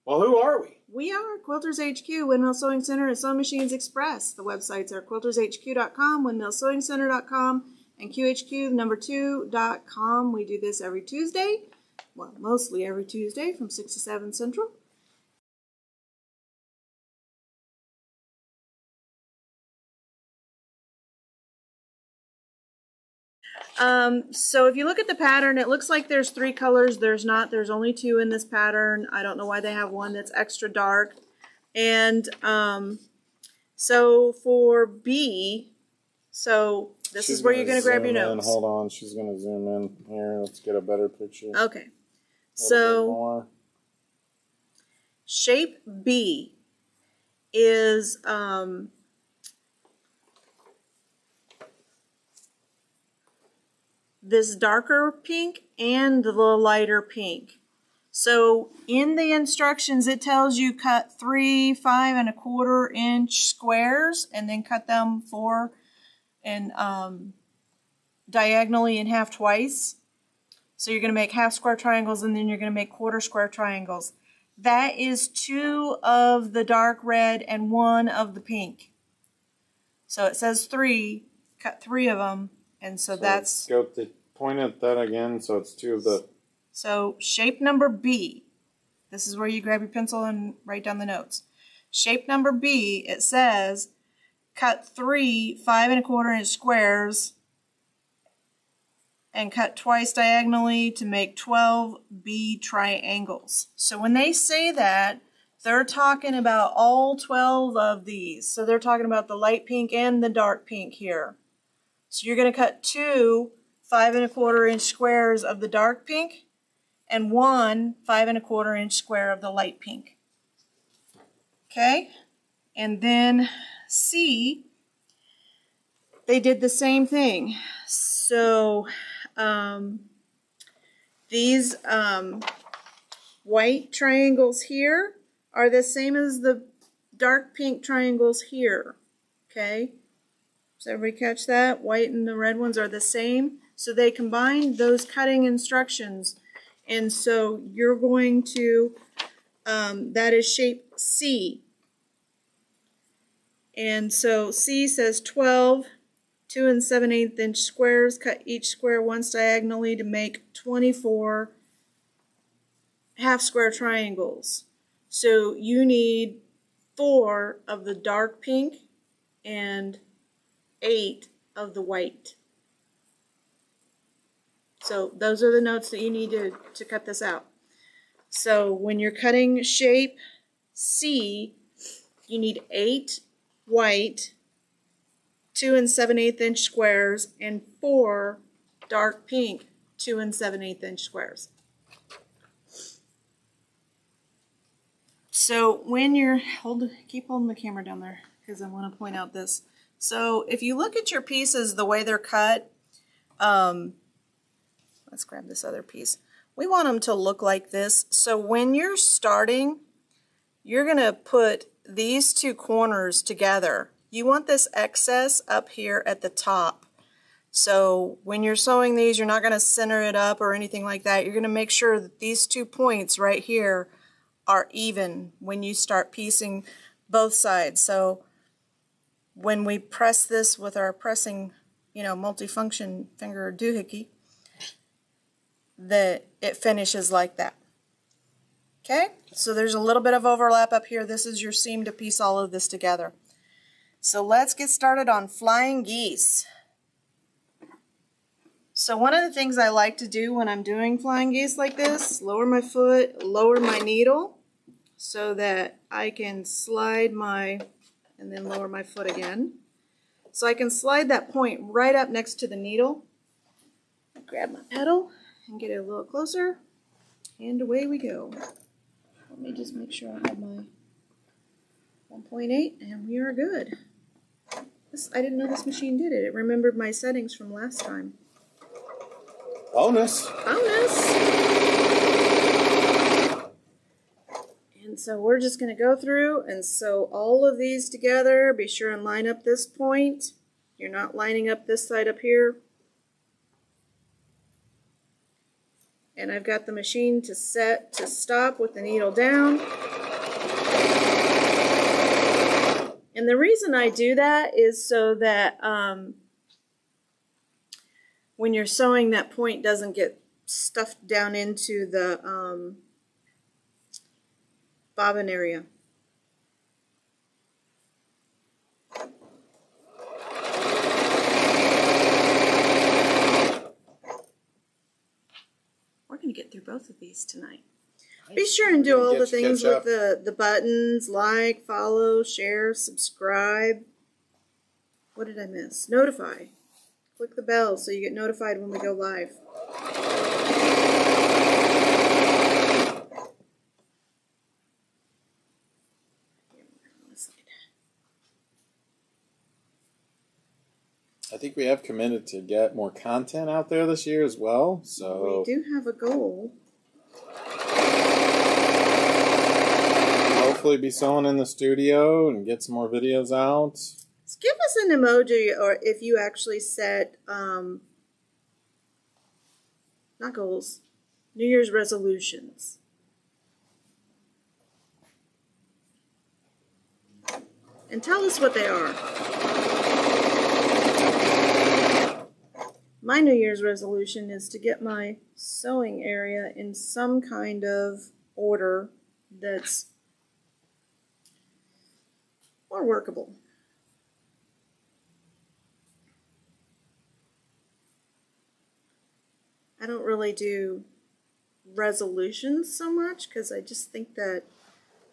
Well, who are we? We are Quilters HQ, Windmill Sewing Center, and Sewing Machines Express. The websites are quiltershq.com, windmillsewingcenter.com, and QHQ2.com. We do this every Tuesday, well, mostly every Tuesday from 6 to 7 Central. So if you look at the pattern, it looks like there's 3 colors. There's not. There's only 2 in this pattern. I don't know why they have one that's extra dark. And so for B, so this is where you're going to grab your notes. Hold on, she's going to zoom in here. Let's get a better picture. Okay. So shape B is this darker pink and the lighter pink. So in the instructions, it tells you cut 3 5 1/4 inch squares and then cut them 4 and diagonally in half twice. So you're going to make half square triangles and then you're going to make quarter square triangles. That is 2 of the dark red and 1 of the pink. So it says 3, cut 3 of them, and so that's... Go to point at that again, so it's 2 of the... So shape number B, this is where you grab your pencil and write down the notes. Shape number B, it says cut 3 5 1/4 inch squares and cut twice diagonally to make 12 B triangles. So when they say that, they're talking about all 12 of these. So they're talking about the light pink and the dark pink here. So you're going to cut 2 5 1/4 inch squares of the dark pink and 1 5 1/4 inch square of the light pink. Okay? And then C, they did the same thing. So these white triangles here are the same as the dark pink triangles here. Okay? Does everybody catch that? White and the red ones are the same. So they combined those cutting instructions. And so you're going to, that is shape C. And so C says 12 2 7/8 inch squares, cut each square once diagonally to make 24 half square triangles. So you need 4 of the dark pink and 8 of the white. So those are the notes that you need to cut this out. So when you're cutting shape C, you need 8 white, 2 7/8 inch squares, and 4 dark pink 2 7/8 inch squares. So when you're, keep holding the camera down there because I want to point out this. So if you look at your pieces the way they're cut, let's grab this other piece. We want them to look like this. So when you're starting, you're going to put these 2 corners together. You want this excess up here at the top. So when you're sewing these, you're not going to center it up or anything like that. You're going to make sure that these 2 points right here are even when you start piecing both sides. So when we press this with our pressing, multifunction finger doohickey, that it finishes like that. Okay, so there's a little bit of overlap up here. This is your seam to piece all of this together. So let's get started on flying geese. So one of the things I like to do when I'm doing flying geese like this, lower my foot, lower my needle so that I can slide and then lower my foot again. So I can slide that point right up next to the needle. Grab my pedal and get it a little closer, and away we go. Let me just make sure I have my 1.8, and we are good. I didn't know this machine did it. It remembered my settings from last time. Bonus! Bonus! And so we're just going to go through and sew all of these together. Be sure and line up this point. You're not lining up this side up here. And I've got the machine set to stop with the needle down. And the reason I do that is so that when you're sewing, that point doesn't get stuffed down into the bobbin area. We're going to get through both of these tonight. Be sure and do all the things with the buttons, like, follow, share, subscribe. What did I miss? Notify. Click the bell so you get notified when we go live. I think we have committed to get more content out there this year as well. So we do have a goal. Hopefully be sewing in the studio and get some more videos out. Give us an emoji, or if you actually set, not goals, New Year's resolutions. And tell us what they are. My New Year's resolution is to get my sewing area in some kind of order that's more workable. I don't really do resolutions so much because I just think that,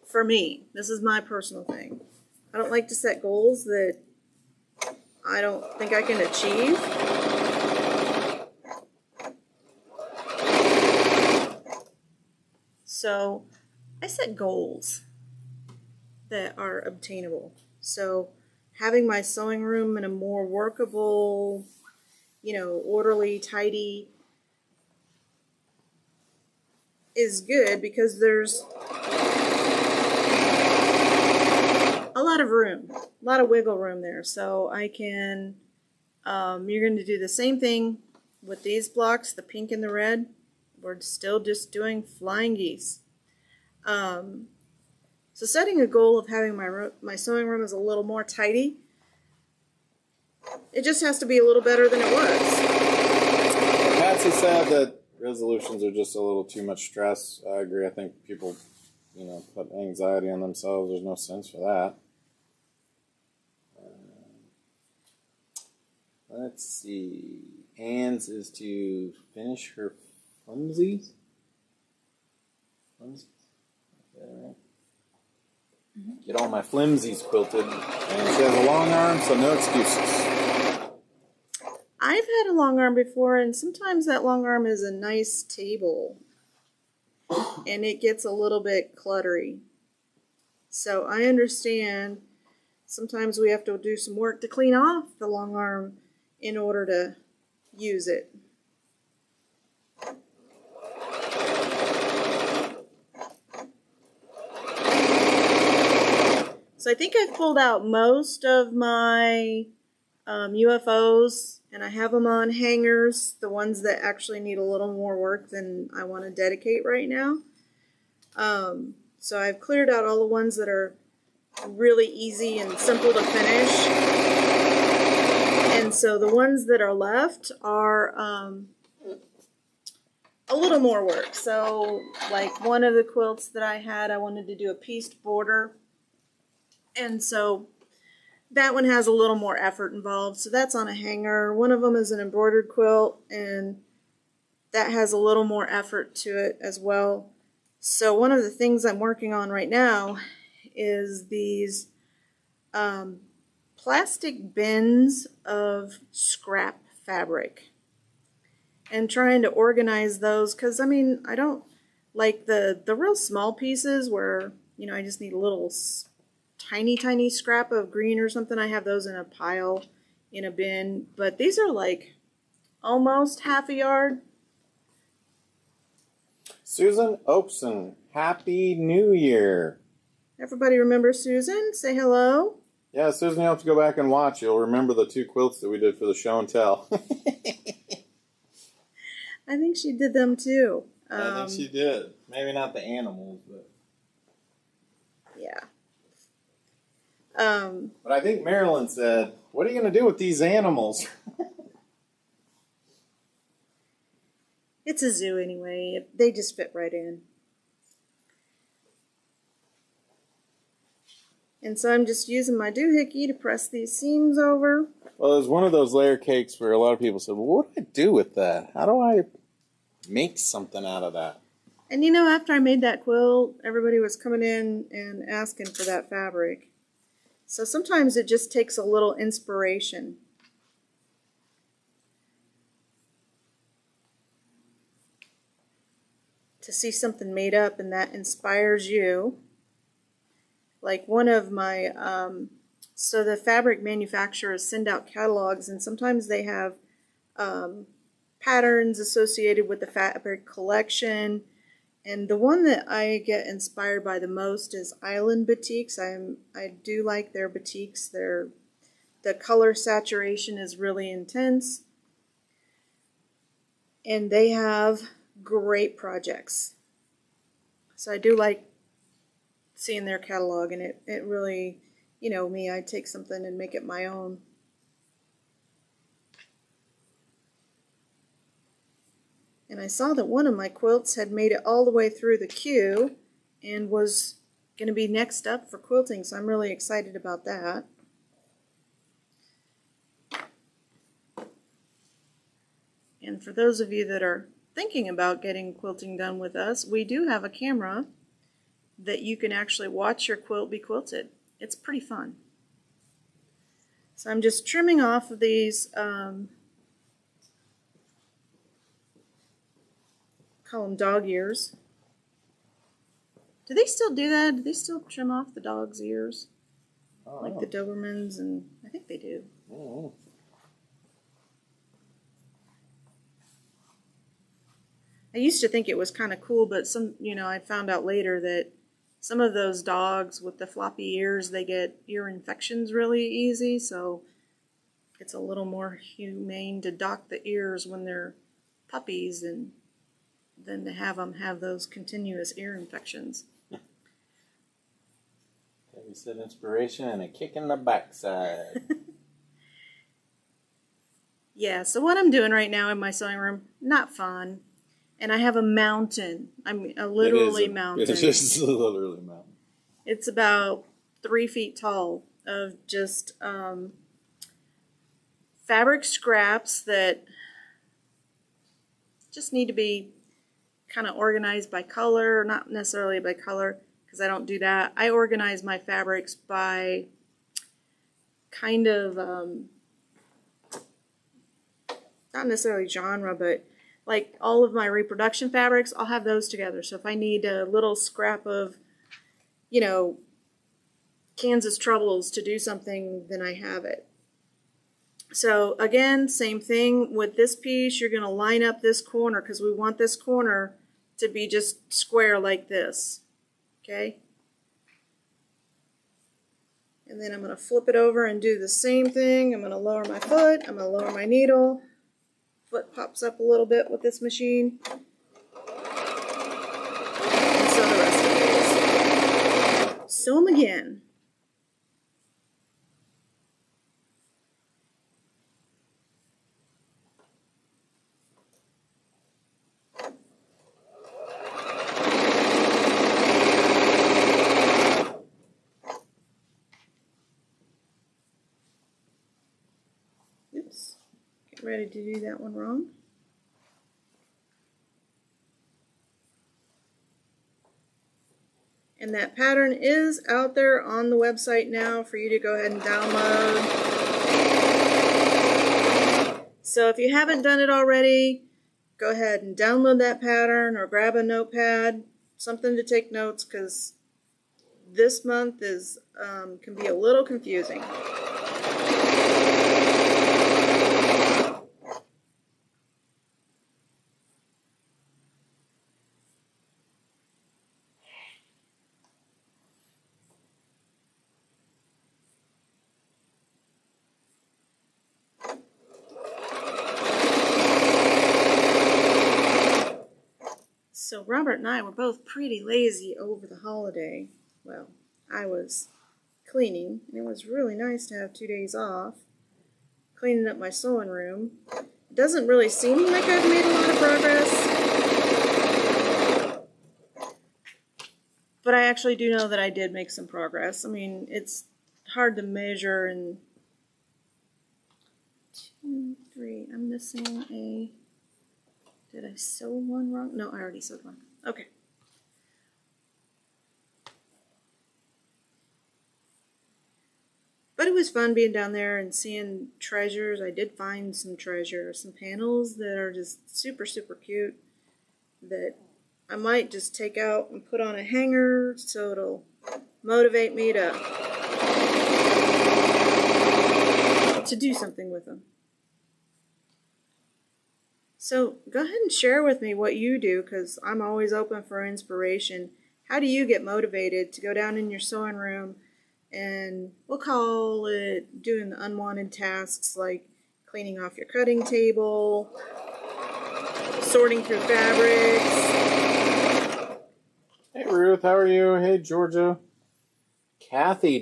for me, this is my personal thing. I don't like to set goals that I don't think I can achieve. So I set goals that are obtainable. So having my sewing room in a more workable, orderly, tidy is good because there's a lot of room, a lot of wiggle room there. So I can, you're going to do the same thing with these blocks, the pink and the red. We're still just doing flying geese. So setting a goal of having my sewing room is a little more tidy. It just has to be a little better than it was. Patsy said that resolutions are just a little too much stress. I agree. I think people, put anxiety on themselves. There's no sense for that. Let's see. Ann's is to finish her flimsies. Flimsies? Is that right? Mm-hmm. Get all my flimsies quilted. And she has a long arm, so no excuses. I've had a long arm before, and sometimes that long arm is a nice table. And it gets a little bit cluttery. So I understand sometimes we have to do some work to clean off the long arm in order to use it. So I think I've pulled out most of my UFOs, and I have them on hangers, the ones that actually need a little more work than I want to dedicate right now. So I've cleared out all the ones that are really easy and simple to finish. And so the ones that are left are a little more work. So like one of the quilts that I had, I wanted to do a pieced border. And so that one has a little more effort involved. So that's on a hanger. One of them is an embroidered quilt, and that has a little more effort to it as well. So one of the things I'm working on right now is these plastic bins of scrap fabric, and trying to organize those, because I don't like the real small pieces where I just need a little tiny scrap of green or something. I have those in a pile in a bin, but these are like almost half a yard. Susan Oakson, Happy New Year. Everybody remember Susan? Say hello. Yeah, Susan, you'll have to go back and watch. You'll remember the 2 quilts that we did for the show and tell. I think she did them too. I think she did. Maybe not the animals, but... Yeah. But I think Marilyn said, "What are you going to do with these animals?" It's a zoo anyway. They just fit right in. And so I'm just using my doohickey to press these seams over. Well, it was one of those layer cakes where a lot of people said, "Well, what do I do with that? How do I make something out of that?" And you know, after I made that quilt, everybody was coming in and asking for that fabric. So sometimes it just takes a little inspiration. To see something made up and that inspires you. Like one of my, so the fabric manufacturers send out catalogs, and sometimes they have patterns associated with the fabric collection. And the one that I get inspired by the most is Island Batiks. I do like their batiks. The color saturation is really intense. And they have great projects. So I do like seeing their catalog, and it really, you know me, I take something and make it my own. And I saw that one of my quilts had made it all the way through the queue and was going to be next up for quilting, so I'm really excited about that. And for those of you that are thinking about getting quilting done with us, we do have a camera that you can actually watch your quilt be quilted. It's pretty fun. So I'm just trimming off of these, call them dog ears. Do they still do that? Do they still trim off the dog's ears? Like the Dobermans, and I think they do. Oh. I used to think it was kind of cool, but I found out later that some of those dogs with the floppy ears, they get ear infections really easy, so it's a little more humane to dock the ears when they're puppies than to have them have those continuous ear infections. You said inspiration and a kick in the backside. Yeah, so what I'm doing right now in my sewing room, not fun. And I have a mountain. I mean, a literally mountain. It is a literally mountain. It's about 3 feet tall of just fabric scraps that just need to be kind of organized by color, not necessarily by color, because I don't do that. I organize my fabrics by kind of, not necessarily genre, but like all of my reproduction fabrics, I'll have those together. So if I need a little scrap of, Kansas Troubles to do something, then I have it. So again, same thing with this piece. You're going to line up this corner because we want this corner to be just square like this. Okay? And then I'm going to flip it over and do the same thing. I'm going to lower my foot. I'm going to lower my needle. Foot pops up a little bit with this machine. And sew the rest of these. Sew them again. Oops. Get ready to do that one wrong. And that pattern is out there on the website now for you to go ahead and download. So if you haven't done it already, go ahead and download that pattern or grab a notepad, something to take notes, because this month is can be a little confusing. So Robert and I were both pretty lazy over the holiday. Well, I was cleaning, and it was really nice to have 2 days off, cleaning up my sewing room. It doesn't really seem like I've made a lot of progress, but I actually do know that I did make some progress. I mean, it's hard to measure in 2, 3. I'm missing a... Did I sew one wrong? No, I already sewed one. Okay. But it was fun being down there and seeing treasures. I did find some treasures, some panels that are just super, super cute that I might just take out and put on a hanger so it'll motivate me to do something with them. So go ahead and share with me what you do, because I'm always open for inspiration. How do you get motivated to go down in your sewing room and we'll call it doing the unwanted tasks like cleaning off your cutting table, sorting through fabrics? Hey Ruth, how are you? Hey Georgia. Kathy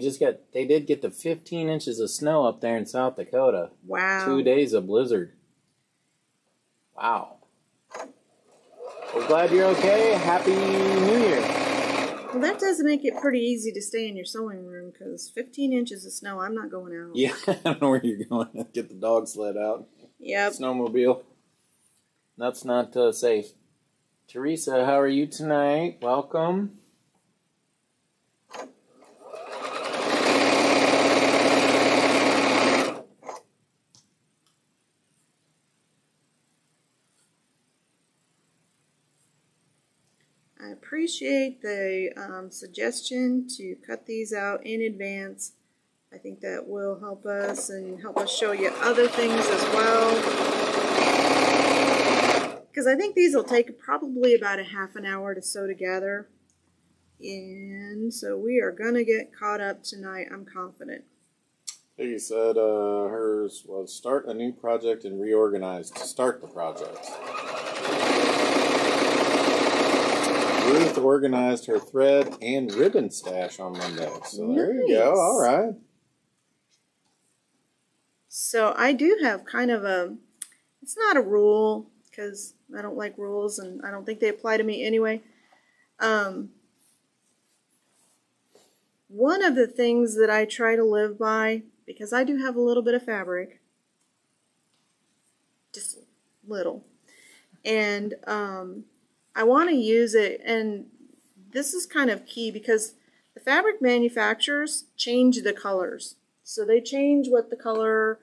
they did get the 15 inches of snow up there in South Dakota. Wow. 2 days of blizzard. Wow. We're glad you're okay. Happy New Year. Well, that does make it pretty easy to stay in your sewing room, because 15 inches of snow, I'm not going out. Yeah, I don't know where you're going. Get the dog sled out. Yep. Snowmobile. That's not safe. Teresa, how are you tonight? Welcome. I appreciate the suggestion to cut these out in advance. I think that will help us and help us show you other things as well. Because I think these will take probably about a half an hour to sew together. And so we are going to get caught up tonight, I'm confident. Peggy said hers was start a new project and reorganize to start the project. Ruth organized her thread and ribbon stash on Monday. So there you go. All right. So I do have kind of it's not a rule, because I don't like rules and I don't think they apply to me anyway. One of the things that I try to live by, because I do have a little bit of fabric, just little, and I want to use it, and this is kind of key because the fabric manufacturers change the colors. So they change what the color,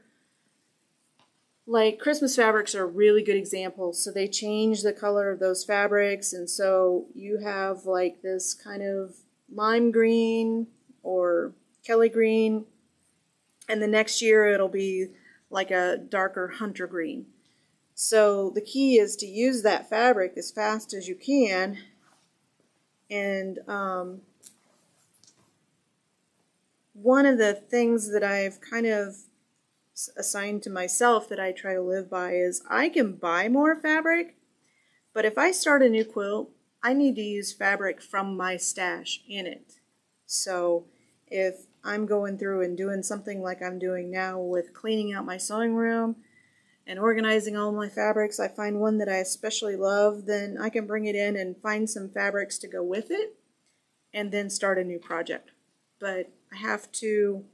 like Christmas fabrics are a really good example. So they change the color of those fabrics, and so you have like this kind of lime green or Kelly green, and the next year it'll be like a darker hunter green. So the key is to use that fabric as fast as you can, and one of the things that I've kind of assigned to myself that I try to live by is I can buy more fabric, but if I start a new quilt, I need to use fabric from my stash in it. So if I'm going through and doing something like I'm doing now with cleaning out my sewing room and organizing all my fabrics, I find one that I especially love, then I can bring it in and find some fabrics to go with it and then start a new project. But I have to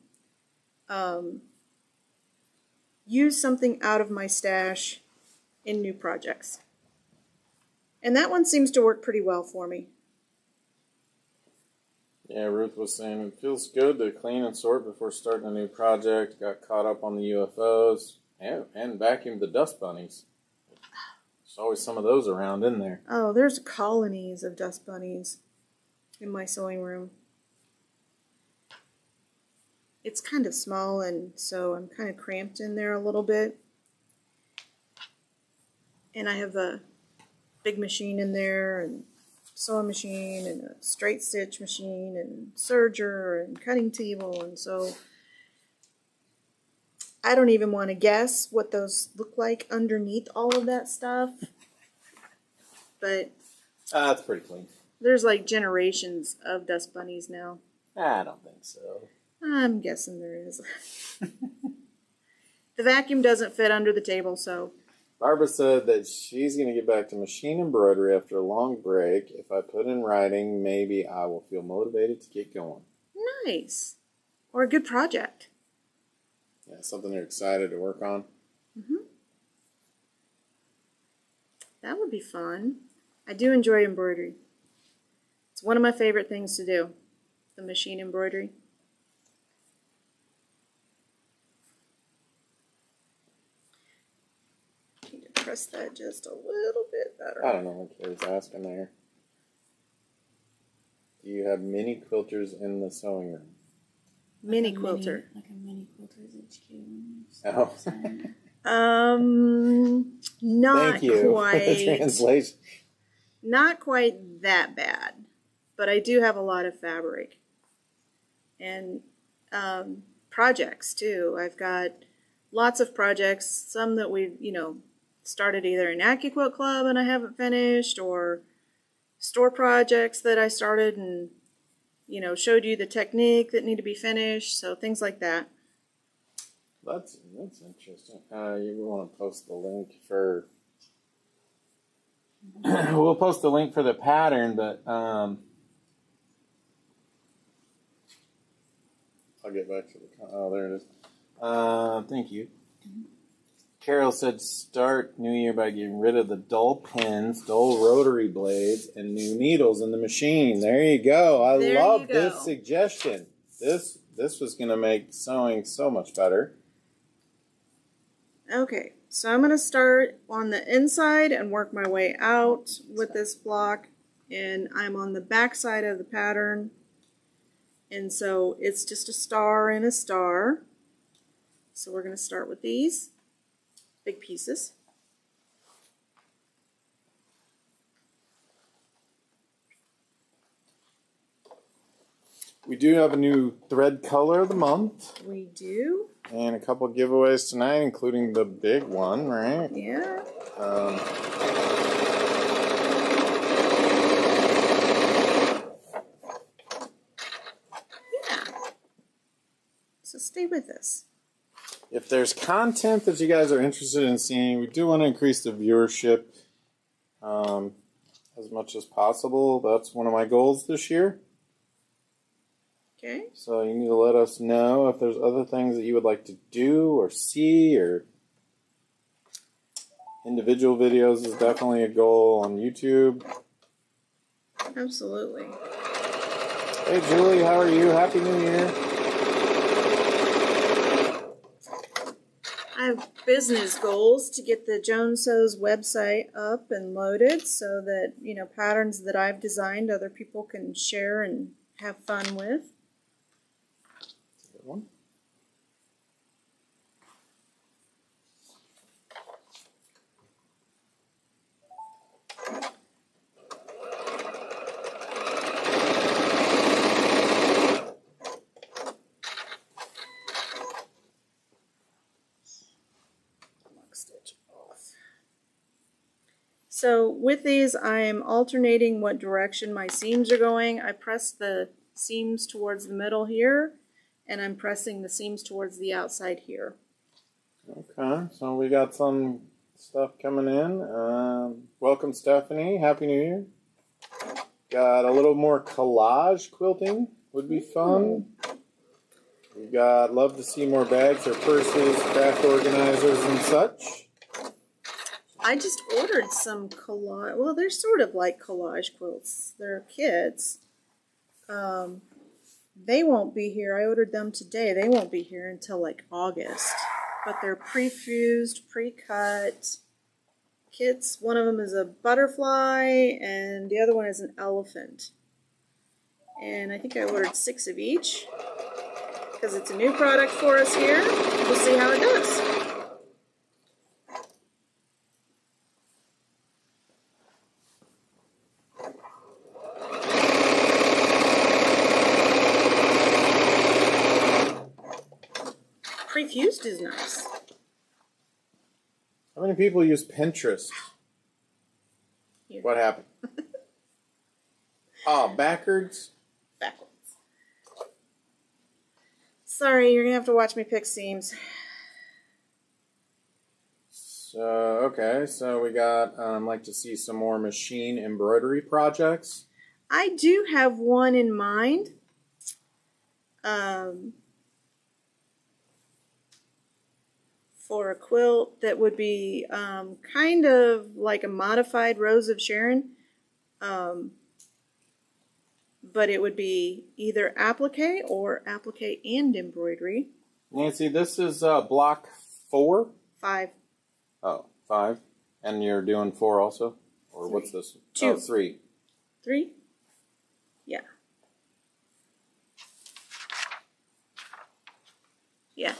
use something out of my stash in new projects. And that one seems to work pretty well for me. Yeah, Ruth was saying it feels good to clean and sort before starting a new project. Got caught up on the UFOs and vacuumed the dust bunnies. There's always some of those around in there. Oh, there's colonies of dust bunnies in my sewing room. It's kind of small, and so I'm kind of cramped in there a little bit. And I have a big machine in there, and sewing machine, and a straight stitch machine, and serger, and cutting table, and so I don't even want to guess what those look like underneath all of that stuff. But That's pretty clean. there's like generations of dust bunnies now. I don't think so. I'm guessing there is. The vacuum doesn't fit under the table, so. Barbara said that she's going to get back to machine embroidery after a long break. If I put in writing, maybe I will feel motivated to get going. Nice. Or a good project. Yeah, something you're excited to work on. Mm-hmm. That would be fun. I do enjoy embroidery. It's one of my favorite things to do, the machine embroidery. Need to press that just a little bit better. I don't know what Carrie's asking there. Do you have mini quilters in the sewing room? Mini quilter. Like a mini quilters HQ. Oh. Not Thank you for the quite. translation. Not quite that bad, but I do have a lot of fabric and projects too. I've got lots of projects. Some that we've started either in AccuQuilt Club and I haven't finished, or store projects that I started and showed you the technique that need to be finished. So things like that. That's interesting. You want to post the link for. We'll post the link for the pattern, but I'll get back to the. Oh, there it is. Thank you. Carol said, "Start New Year by getting rid of the dull pins, dull rotary blades, and new needles in the machine." There you go. I love this suggestion. This was going to make sewing so much better. Okay, so I'm going to start on the inside and work my way out with this block, and I'm on the back side of the pattern, and so it's just a star and a star. So we're going to start with these big pieces. We do have a new thread color of the month. We do. And a couple giveaways tonight, including the big one, right? Yeah. Yeah. So stay with us. If there's content that you guys are interested in seeing, we do want to increase the viewership as much as possible. That's one of my goals this year. Okay. So you need to let us know if there's other things that you would like to do or see, or individual videos is definitely a goal on YouTube. Absolutely. Hey Julie, how are you? Happy New Year. I have business goals to get the JoanSews website up and loaded so that, patterns that I've designed other people can share and have fun with. Good one. Stitch off. So with these, I am alternating what direction my seams are going. I press the seams towards the middle here, and I'm pressing the seams towards the outside here. Okay, so we got some stuff coming in. Welcome, Stephanie. Happy New Year. Got a little more collage quilting. Would be fun. We got love to see more bags or purses, craft organizers, and such. I just ordered some collage. Well, they're sort of like collage quilts. They're kits. They won't be here. I ordered them today. They won't be here until like August. But they're pre-fused, pre-cut kits. One of them is a butterfly and the other one is an elephant. And I think I ordered 6 of each because it's a new product for us here. We'll see how it does. Pre-fused is nice. How many people use Pinterest? Here. What happened? Oh, backwards? Backwards. Sorry, you're gonna have to watch me pick seams. So, okay, so we got, like to see some more machine embroidery projects. I do have one in mind. For a quilt that would be kind of like a modified Rose of Sharon. But it would be either applique or applique and embroidery. Nancy, this is block 4? 5. Oh, 5. And you're doing 4 also? Or 3. what's this? 2. Oh, 3. 3? Yeah. Yeah.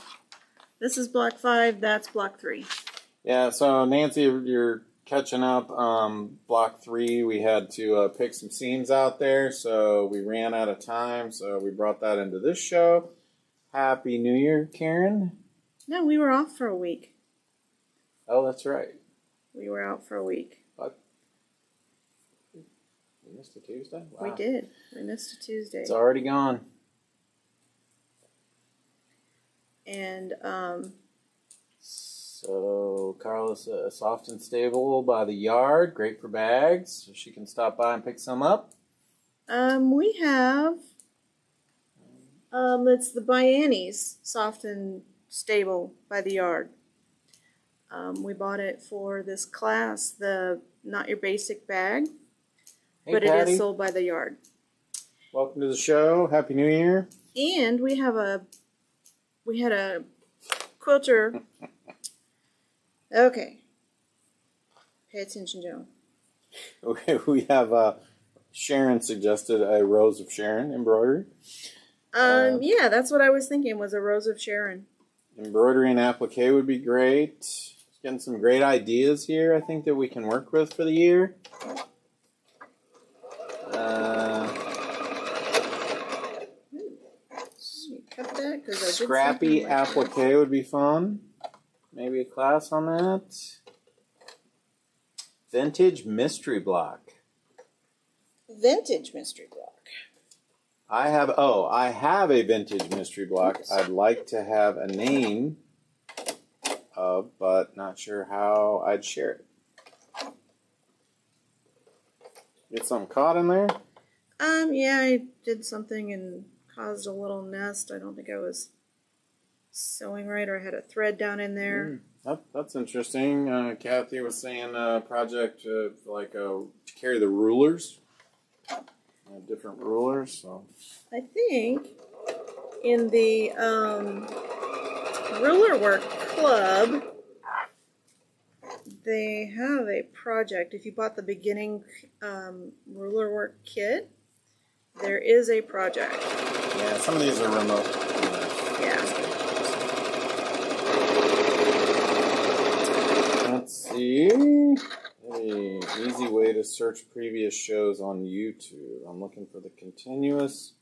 This is block 5, that's block 3. Yeah, so Nancy, you're catching up. Block 3, we had to pick some scenes out there, so we ran out of time, so we brought that into this show. Happy New Year, Karen. No, we were off for a week. Oh, that's right. We were out for a week. What? We missed a Tuesday? Wow. We did. We missed a Tuesday. It's already gone. And, So, Carla's soft and stable by the yard. Great for bags. So she can stop by and pick some up. we have, it's the Biannies, soft and stable by the yard. We bought it for this class, the Not Your Basic bag, Hey, but Patty. it is sold by the yard. Welcome to the show. Happy New Year. And we had a quilter. Okay. Pay attention, Joan. Okay, we have Sharon suggested a Rose of Sharon embroidery. Yeah, that's what I was thinking, was a Rose of Sharon. Embroidery and applique would be great. Getting some great ideas here, I think, that we can work with for the year. Cut that, 'cause I did Scrappy something like applique would be fun. Maybe a class on that. Vintage mystery block. Vintage mystery block. I have a vintage mystery block. Oops. I'd like to have a name of, but not sure how I'd share it. Get something caught in there? Yeah, I did something and caused a little nest. I don't think I was sewing right, or I had a thread down in there. That's interesting. Kathy was saying a project to carry the rulers. Different rulers, so. I think in the ruler work club, they have a project. If you bought the beginning ruler work kit, there is a project. Yeah, some of these are remote. Yeah. Let's see. An easy way to search previous shows on YouTube. I'm looking for the continuous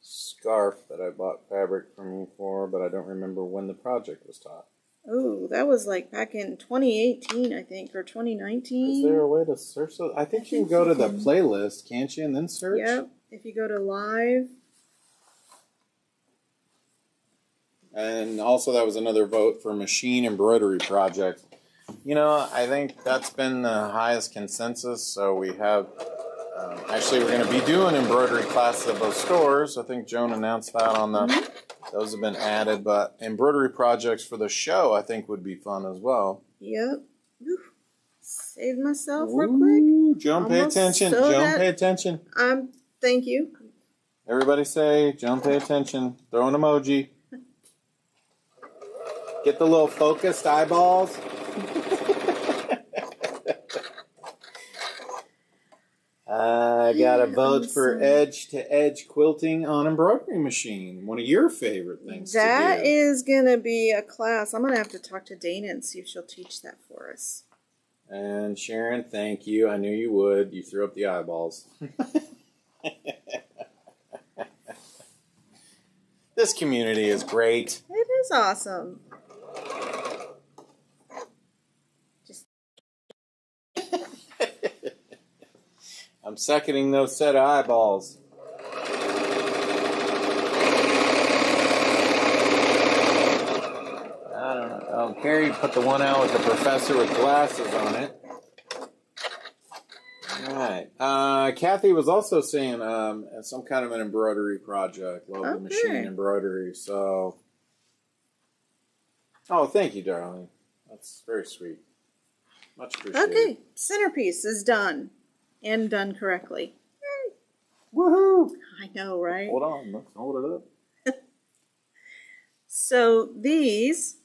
scarf that I bought fabric from you for, but I don't remember when the project was taught. Oh, that was like back in 2018, I think, or 2019. Is there a way to search those? I think you can go to the playlist, can't you, and then search? Yep. If you go to live. And also, that was another vote for machine embroidery project. You know, I think that's been the highest consensus. So we have, actually, we're going to be doing embroidery classes at both stores. I think Joan announced that on the, those have been added. But embroidery projects for the show, I think, would be fun as well. Yep. Ooh. Saved myself real quick. Joan, pay Almost attention. so Joan, that- pay attention. Thank you. Everybody say, Joan, pay attention. Throw an emoji. Get the little focused eyeballs. I got a vote for edge to edge quilting on embroidery machine. One of your favorite things to do. That is going to be a class. I'm going to have to talk to Dana and see if she'll teach that for us. And Sharon, thank you. I knew you would. You threw up the eyeballs. This community is great. It is awesome. Just I'm seconding those set of eyeballs. Carrie put the one out with the professor with glasses on it. All right. Kathy was also saying some kind of an embroidery project. Love the machine embroidery. So, oh, thank you, darling. That's very sweet. Much appreciated. Okay, centerpiece is done. And done correctly. Woohoo! I know, right? Hold on. Let's hold it up. So these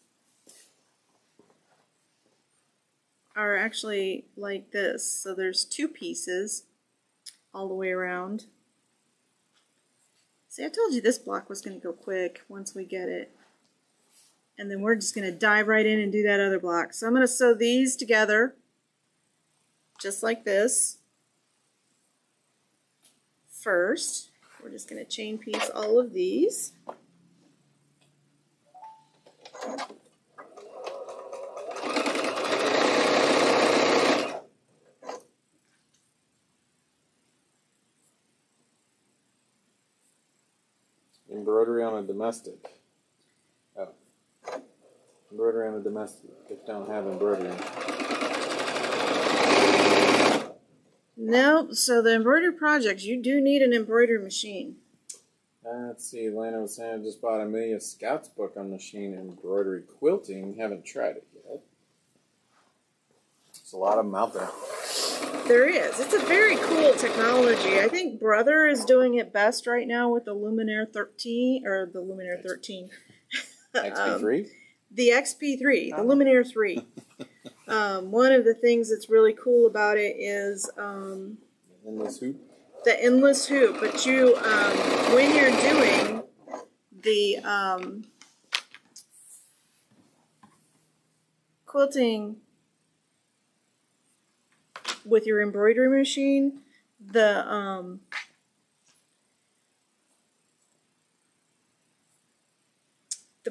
are actually like this. So there's two pieces all the way around. See, I told you this block was going to go quick once we get it. And then we're just going to dive right in and do that other block. So I'm going to sew these together just like this. First, we're just going to chain piece all of these. Embroidery on a domestic. Oh. Embroidery on a domestic. If don't have embroidery. No, so the embroidery projects, you do need an embroidery machine. Let's see, Lana was saying I just bought Amelia Scott's book on machine embroidery quilting. Haven't tried it yet. There's a lot of them out there. There is. It's a very cool technology. I think Brother is doing it best right now with the Luminaire 13, or the Luminaire 13. XP3? The XP3, the Luminaire 3. One of the things that's really cool about it is Endless hoop? the endless hoop. But you, when you're doing the quilting with your embroidery machine, the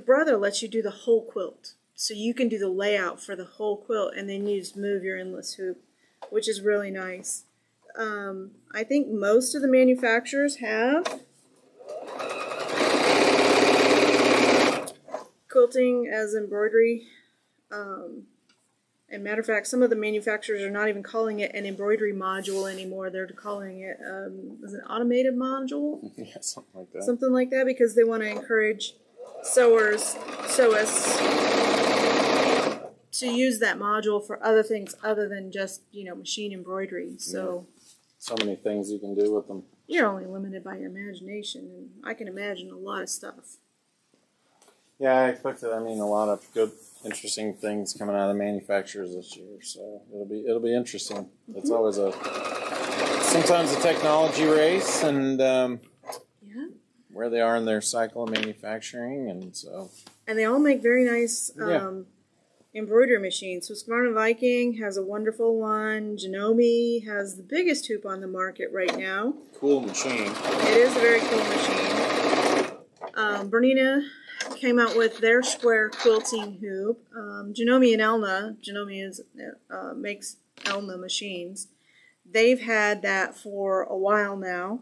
Brother lets you do the whole quilt. So you can do the layout for the whole quilt, and then you just move your endless hoop, which is really nice. I think most of the manufacturers have quilting as embroidery. And matter of fact, some of the manufacturers are not even calling it an embroidery module anymore. They're calling it is it an automated module? Yeah, something like that. Something like that, because they want to encourage sewists to use that module for other things other than just, machine embroidery. So so many things you can do with them. you're only limited by your imagination, and I can imagine a lot of stuff. Yeah, I expected. A lot of good, interesting things coming out of the manufacturers this year. So it'll be interesting. Mm-hmm. It's always sometimes a technology race, and where they are in their cycle of manufacturing, and so. And they all make very nice embroidery machines. So Husqvarna Viking has a wonderful one. Janome has the biggest hoop on the market right now. Cool machine. It is a very cool machine. Bernina came out with their square quilting hoop. Janome and Elna, makes Elna machines. They've had that for a while now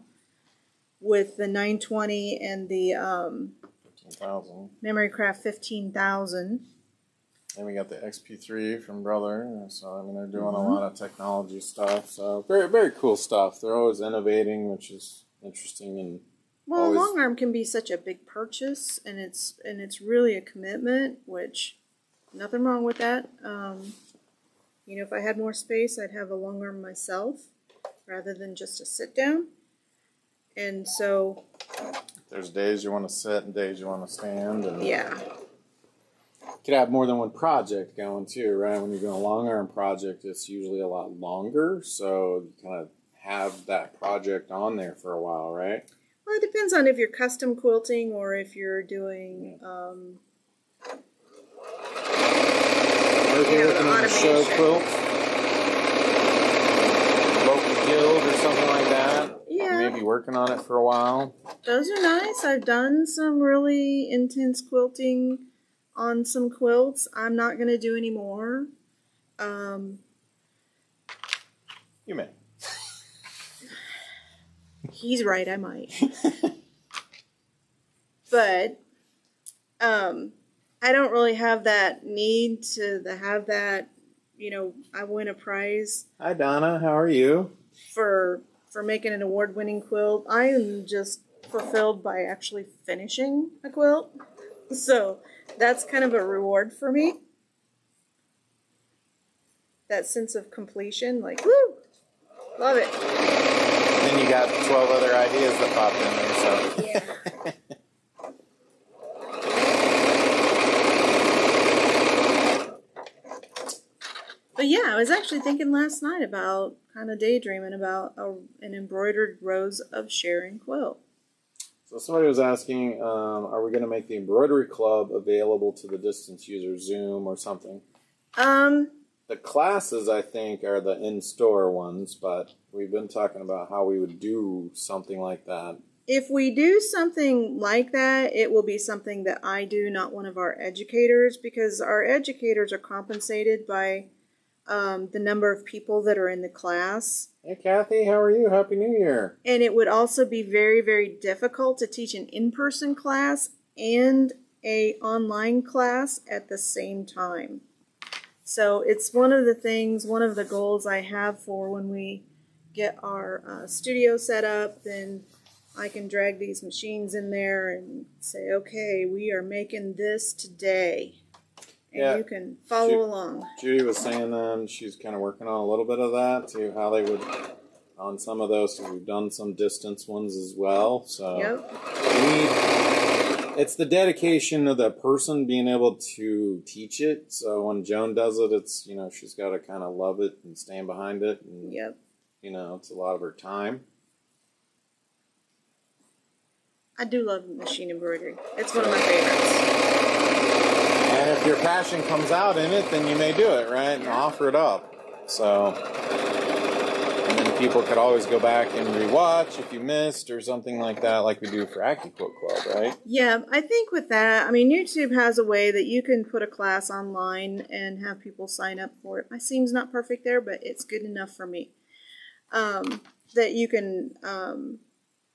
with the 920 and the 15,000. Memory Craft 15,000. And we got the XP3 from Brother. So, they're doing a lot of technology stuff. So, very, very cool stuff. They're always innovating, which is interesting. And well, long arm can be such a big purchase, and it's really a commitment, which nothing wrong with that. If I had more space, I'd have a long arm myself rather than just a sit down. And so there's days you want to sit and days you want to stand. And yeah. You could have more than one project going too, right? When you're doing a long arm project, it's usually a lot longer, so you kind of have that project on there for a while, right? Well, it depends on if you're custom quilting or if you're doing show quilt, local guild or something like that. Yeah. Maybe working on it for a while. Those are nice. I've done some really intense quilting on some quilts. I'm not going to do any more. You may. He's right, I might. But I don't really have that need to have that, I win a prize Hi, Donna. How are you? for making an award-winning quilt. I am just fulfilled by actually finishing a quilt. So that's kind of a reward for me. That sense of completion, like, woo! Love it. Then you got 12 other ideas that popped in there, so. Yeah. But yeah, I was actually thinking last night about kind of daydreaming about an embroidered rose of sharing quilt. So somebody was asking, are we going to make the embroidery club available to the distance user, Zoom or something? The classes, I think, are the in-store ones, but we've been talking about how we would do something like that. If we do something like that, it will be something that I do, not one of our educators, because our educators are compensated by the number of people that are in the class. Hey, Kathy, how are you? Happy New Year. And it would also be very, very difficult to teach an in-person class and a online class at the same time. So it's one of the goals I have for when we get our studio set up, then I can drag these machines in there and say, okay, we are making this today. And you can follow along. Judy was saying she's kind of working on a little bit of that, too, how they would, on some of those, because we've done some distance ones as well. So it's the dedication of the person being able to teach it. So when Joan does it, it's, she's got to kind of love it and stand behind it. And, it's a lot of her time. I do love machine embroidery. It's one of my favorites. And if your passion comes out in it, then you may do it, right? And offer it up. So, and then people could always go back and rewatch if you missed or something like that, like we do for AccuQuilt Club, right? Yeah, I think with that, YouTube has a way that you can put a class online and have people sign up for it. My seam's not perfect there, but it's good enough for me. That you can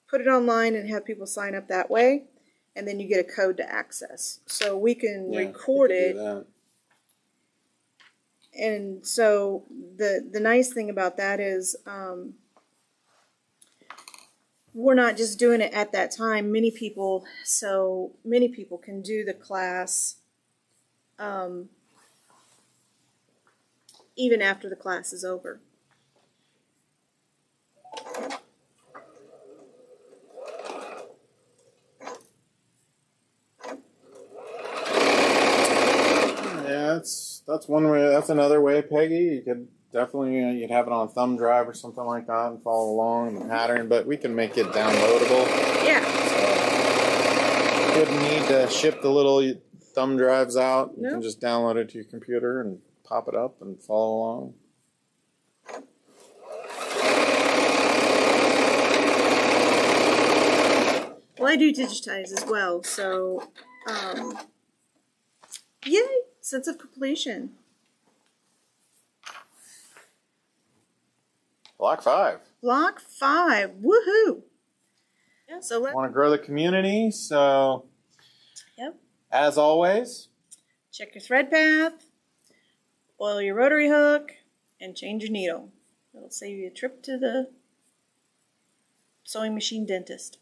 put it online and have people sign up that way. And then you get a code to access. So we can record it. And so the nice thing about that is we're not just doing it at that time. Many people can do the class even after the class is over. That's one way. That's another way, Peggy. You could definitely you'd have it on a thumb drive or something like that and follow along in the pattern. But we can make it downloadable. Yeah. So you wouldn't need to ship the little thumb drives out. You No. can just download it to your computer and pop it up and follow along. Well, I do digitize as well, so yay! Sense of completion. Block 5. Block 5. Woohoo! Yeah, so Want to grow the community, so Yep. As always, check your thread path, oil your rotary hook, and change your needle. It'll save you a trip to the sewing machine dentist.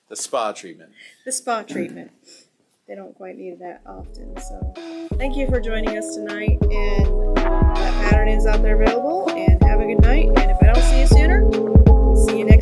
the spa treatment. The spa treatment. They don't quite need it that often. So thank you for joining us tonight. And that pattern is out there available. And have a good night. And if I don't see you sooner, see you next